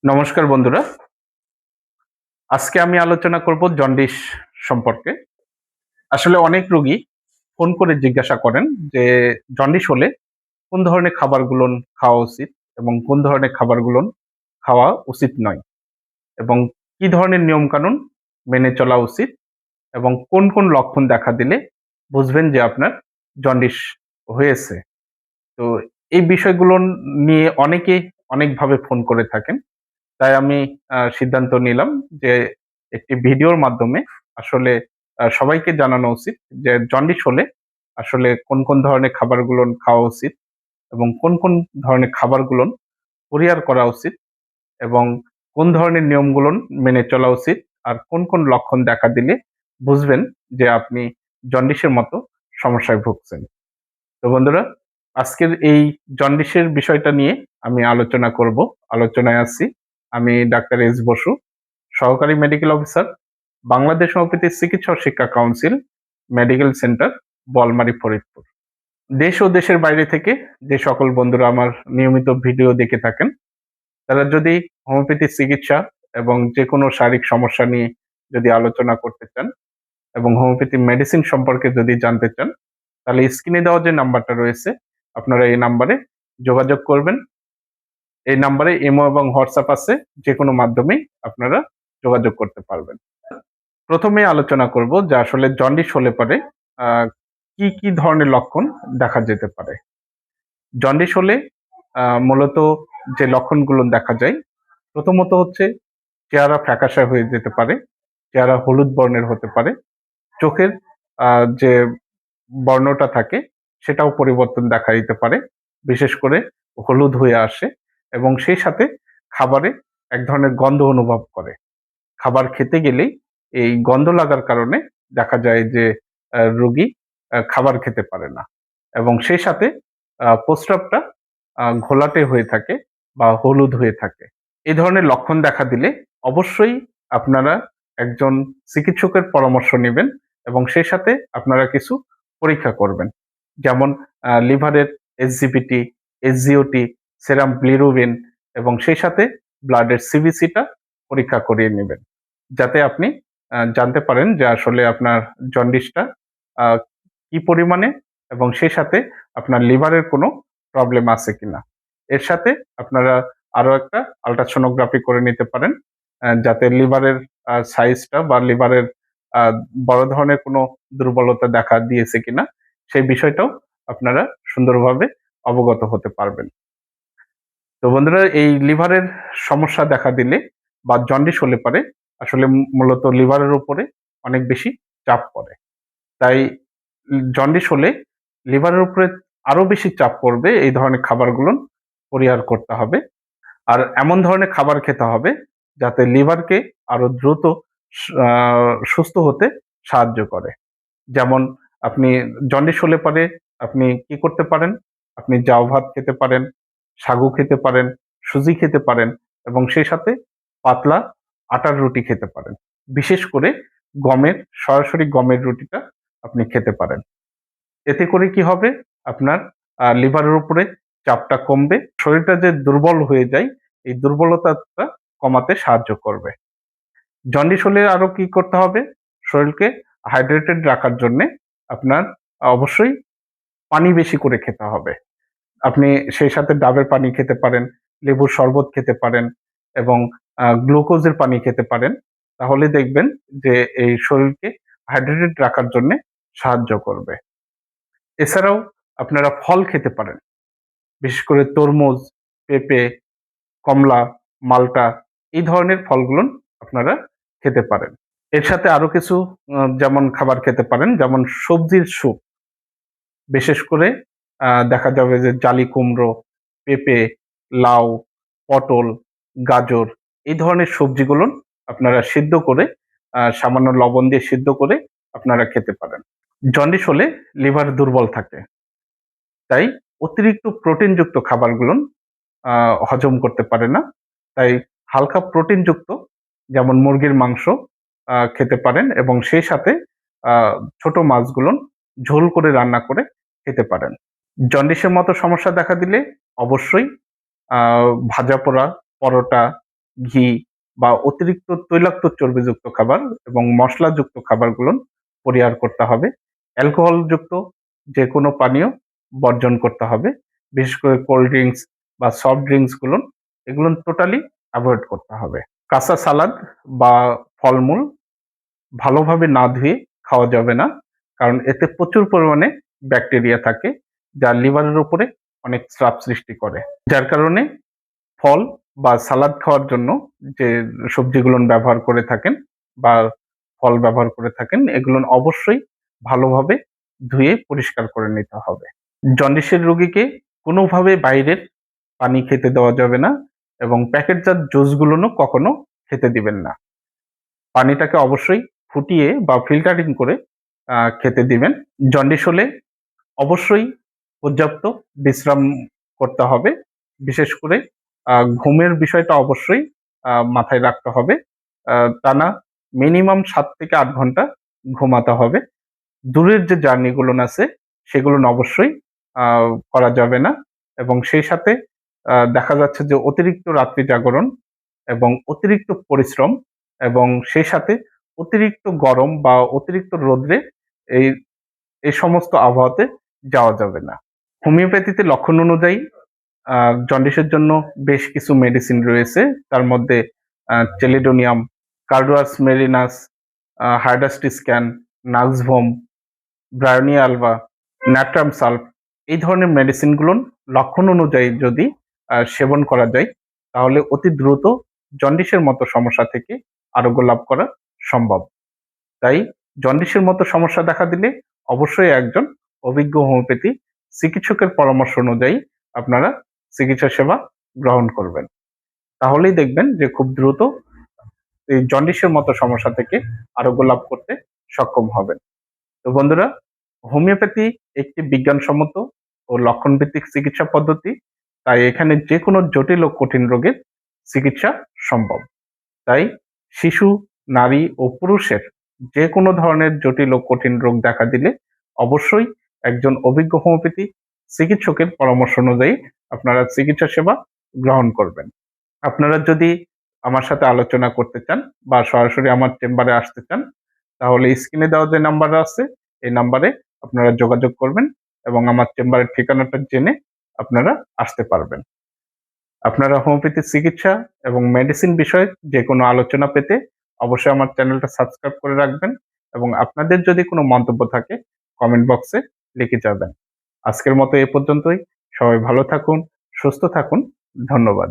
নমস্কার বন্ধুরা। আজকে আমি আলোচনা করব জন্ডিস সম্পর্কে। আসলে অনেক রোগী ফোন করে জিজ্ঞাসা করেন যে জন্ডিস হলে কোন ধরনের খাবারগুলো খাওয়া উচিত এবং কোন ধরনের খাবারগুলো খাওয়া উচিত নয় এবং কি ধরনের নিয়মকানুন মেনে চলা উচিত এবং কোন কোন লক্ষণ দেখা দিলে বুঝবেন যে আপনার জন্ডিস হয়েছে। তো এই বিষয়গুলো নিয়ে অনেকেই অনেকভাবে ফোন করে থাকেন। তাই আমি সিদ্ধান্ত নিলাম যে একটি ভিডিওর মাধ্যমে আসলে সবাইকে জানানো উচিত যে জন্ডিস হলে আসলে কোন কোন ধরনের খাবারগুলো খাওয়া উচিত এবং কোন কোন ধরনের খাবারগুলো পরিহার করা উচিত এবং কোন ধরনের নিয়মগুলো মেনে চলা উচিত আর কোন কোন লক্ষণ দেখা দিলে বুঝবেন যে আপনি জন্ডিসের মতো সমস্যায় ভুগছেন। তো বন্ধুরা, আজকের এই জন্ডিসের বিষয়টা নিয়ে আমি আলোচনা করব। আলোচনায় আছি আমি ডাক্তার এস বসু, সহকারী মেডিকেল অফিসার, বাংলাদেশ হোমিওপ্যাথি চিকিৎসা ও শিক্ষা council, medical centre, Boalmari, Faridpur. দেশ ও দেশের বাইরে থেকে যে সকল বন্ধুরা আমার নিয়মিত ভিডিও দেখে থাকেন, তারা যদি হোমিওপ্যাথি চিকিৎসা এবং যে কোনো শারীরিক সমস্যা নিয়ে যদি আলোচনা করতে চান এবং হোমিওপ্যাথি মেডিসিন সম্পর্কে যদি জানতে চান, তাহলে স্ক্রিনে দেওয়া যে নাম্বারটা রয়েছে, আপনারা এই নাম্বারে যোগাযোগ করবেন। এই নাম্বারে ইমো এবং হোয়াটসঅ্যাপ আছে, যেকোনো মাধ্যমেই আপনারা যোগাযোগ করতে পারবেন। প্রথমে আলোচনা করব যে আসলে জন্ডিস হলে পরে কি কি ধরনের লক্ষণ দেখা যেতে পারে। জন্ডিস হলে মূলত যে লক্ষণগুলো দেখা যায়, প্রথমত হচ্ছে চেহারা ফ্যাকাশে হয়ে যেতে পারে, চেহারা হলুদ বর্ণের হতে পারে, চোখের যে বর্ণটা থাকে সেটাও পরিবর্তন দেখা দিতে পারে, বিশেষ করে হলুদ হয়ে আসে এবং সেই সাথে খাবারে এক ধরনের গন্ধ অনুভব করে। খাবার খেতে গেলেই এই গন্ধ লাগার কারণে দেখা যায় যে রোগী খাবার খেতে পারে না এবং সেই সাথে প্রস্রাবটা ঘোলাটে হয়ে থাকে বা হলুদ হয়ে থাকে। এই ধরনের লক্ষণ দেখা দিলে অবশ্যই আপনারা একজন চিকিৎসকের পরামর্শ নিবেন এবং সেই সাথে আপনারা কিছু পরীক্ষা করবেন। যেমন লিভারের এসজিপিটি, এসজিওটি, সেরাম বিলিরুবিন এবং সেই সাথে ব্লাডের সিবিসিটা পরীক্ষা করিয়ে নিবেন। যাতে আপনি জানতে পারেন যে আসলে আপনার জন্ডিসটা আ কি পরিমাণে এবং সেই সাথে আপনার লিভারের কোনো প্রবলেম আছে কিনা। এর সাথে আপনারা আরো একটা আল্ট্রাসোনোগ্রাফি করে নিতে পারেন, যাতে লিভারের সাইজটা বা লিভারের আ বড় ধরনের কোনো দুর্বলতা দেখা দিয়েছে কিনা সেই বিষয়টাও আপনারা সুন্দরভাবে অবগত হতে পারবেন। তো বন্ধুরা, এই লিভারের সমস্যা দেখা দিলে বা জন্ডিস হলে পারে আসলে মূলত লিভারের উপরে অনেক বেশি চাপ পড়ে। তাই জন্ডিস হলে লিভারের উপরে আরো বেশি চাপ পড়বে, এই ধরনের খাবারগুলো পরিহার করতে হবে। আর এমন ধরনের খাবার খেতে হবে যাতে লিভারকে আরো দ্রুত সুস্থ হতে সাহায্য করে। যেমন আপনি জন্ডিস হলে পরে আপনি কি করতে পারেন? আপনি জাউ ভাত খেতে পারেন, সাগু খেতে পারেন, সুজি খেতে পারেন এবং সেই সাথে পাতলা আটার রুটি খেতে পারেন। বিশেষ করে গমের, সরাসরি গমের রুটিটা আপনি খেতে পারেন। এতে করে কি হবে? আপনার লিভারের উপরে চাপটা কমবে। শরীরটা যে দুর্বল হয়ে যায়, এই দুর্বলতাটা কমাতে সাহায্য করবে। জন্ডিস হলে আরো কি করতে হবে? শরীরকে হাইড্রেটেড রাখার জন্যে আপনার অবশ্যই পানি বেশি করে খেতে হবে। আপনি সেই সাথে ডাবের পানি খেতে পারেন, লেবুর শরবত খেতে পারেন এবং গ্লুকোজের পানি খেতে পারেন। তাহলে দেখবেন যে এই শরীরকে হাইড্রেটেড রাখার জন্যে সাহায্য করবে। এছাড়াও আপনারা ফল খেতে পারেন। বিশেষ করে তরমুজ, পেঁপে, কমলা, মাল্টা এই ধরনের ফলগুলো আপনারা খেতে পারেন। এর সাথে আরো কিছু যেমন খাবার খেতে পারেন, যেমন সবজির স্যুপ। বিশেষ করে দেখা যাবে যে জালি কুমড়ো, পেঁপে, লাউ, পটল, গাজর এই ধরনের সবজিগুলো আপনারা সিদ্ধ করে সামান্য লবণ দিয়ে সিদ্ধ করে আপনারা খেতে পারেন। জন্ডিস হলে লিভার দুর্বল থাকে। তাই অতিরিক্ত প্রোটিনযুক্ত খাবারগুলো হজম করতে পারে না। তাই হালকা প্রোটিনযুক্ত যেমন মুরগির মাংস খেতে পারেন এবং সেই সাথে আ ছোট মাছগুলো ঝোল করে রান্না করে খেতে পারেন। জন্ডিসের মতো সমস্যা দেখা দিলে অবশ্যই আ ভাজা পোড়া, পরোটা ঘি বা অতিরিক্ত তৈলাক্ত চর্বিযুক্ত খাবার এবং মশলাযুক্ত খাবারগুলো পরিহার করতে হবে। অ্যালকোহলযুক্ত যে কোনো পানীয় বর্জন করতে হবে। বিশেষ করে কোল্ড ড্রিংকস বা সফট ড্রিংকস এগুলো টোটালি এভয়েড করতে হবে। কাঁচা সালাদ বা ফলমূল ভালোভাবে না ধুয়ে খাওয়া যাবে না, কারণ এতে প্রচুর পরিমাণে ব্যাকটেরিয়া থাকে যা লিভারের উপরে অনেক চাপ সৃষ্টি করে, যার কারণে ফল বা সালাদ খাওয়ার জন্য যে সবজিগুলো ব্যবহার করে থাকেন বা ফল ব্যবহার করে থাকেন, এগুলো অবশ্যই ভালোভাবে ধুয়ে পরিষ্কার করে নিতে হবে। জন্ডিসের রোগীকে কোনোভাবে বাইরের পানি খেতে দেওয়া যাবে না এবং প্যাকেটজাত জুসগুলোও কখনো খেতে দিবেন না। পানিটাকে অবশ্যই ফুটিয়ে বা ফিল্টারিং করে খেতে দিবেন। জন্ডিস হলে অবশ্যই পর্যাপ্ত বিশ্রাম করতে হবে। বিশেষ করে ঘুমের বিষয়টা অবশ্যই মাথায় রাখতে হবে। টানা মিনিমাম ৭ থেকে ৮ ঘন্টা ঘুমাতে হবে। দূরের যে জার্নি আছে সেগুলো অবশ্যই করা যাবে না এবং সেই সাথে দেখা যাচ্ছে যে অতিরিক্ত রাত্রি জাগরণ এবং অতিরিক্ত পরিশ্রম এবং সেই সাথে অতিরিক্ত গরম বা অতিরিক্ত রোদ্রে এই এই সমস্ত আবহাওয়াতে যাওয়া যাবে না। হোমিওপ্যাথিতে লক্ষণ অনুযায়ী জন্ডিসের জন্য বেশ কিছু মেডিসিন রয়েছে। তার মধ্যে chelidonium, carduus marianus, hydrastis can, nux vom, bryonia alba, natrum sulph এই ধরনের মেডিসিনগুলো লক্ষণ অনুযায়ী যদি সেবন করা যায় তাহলে অতি দ্রুত জন্ডিসের মতো সমস্যা থেকে আরোগ্য লাভ করা সম্ভব। তাই জন্ডিসের মতো সমস্যা দেখা দিলে অবশ্যই একজন অভিজ্ঞ হোমিওপ্যাথি চিকিৎসকের পরামর্শ অনুযায়ী আপনারা চিকিৎসা সেবা গ্রহণ করবেন। তাহলেই দেখবেন যে খুব দ্রুত এই জন্ডিসের মতো সমস্যা থেকে আরোগ্য লাভ করতে সক্ষম হবেন। তো বন্ধুরা, হোমিওপ্যাথি একটি বিজ্ঞানসম্মত ও লক্ষণভিত্তিক চিকিৎসা পদ্ধতি। তাই এখানে যে কোনো জটিল ও কঠিন রোগের চিকিৎসা সম্ভব। তাই শিশু, নারী ও পুরুষের যে কোনো ধরনের জটিল ও কঠিন রোগ দেখা দিলে অবশ্যই একজন অভিজ্ঞ হোমিওপ্যাথি চিকিৎসকের পরামর্শ অনুযায়ী আপনারা চিকিৎসা সেবা গ্রহণ করবেন। আপনারা যদি আমার সাথে আলোচনা করতে চান বা সরাসরি আমার চেম্বারে আসতে চান তাহলে স্ক্রিনে দেওয়া যে নাম্বার আছে এই নাম্বারে আপনারা যোগাযোগ করবেন এবং আমার চেম্বারের ঠিকানাটা জেনে আপনারা আসতে পারবেন। আপনারা হোমিওপ্যাথি চিকিৎসা এবং মেডিসিন বিষয়ে যে কোনো আলোচনা পেতে অবশ্যই আমার চ্যানেলটা সাবস্ক্রাইব করে রাখবেন এবং আপনাদের যদি কোনো মন্তব্য থাকে কমেন্ট বক্সে লিখে যাবেন। আজকের মতো এ পর্যন্তই। সবাই ভালো থাকুন, সুস্থ থাকুন। ধন্যবাদ।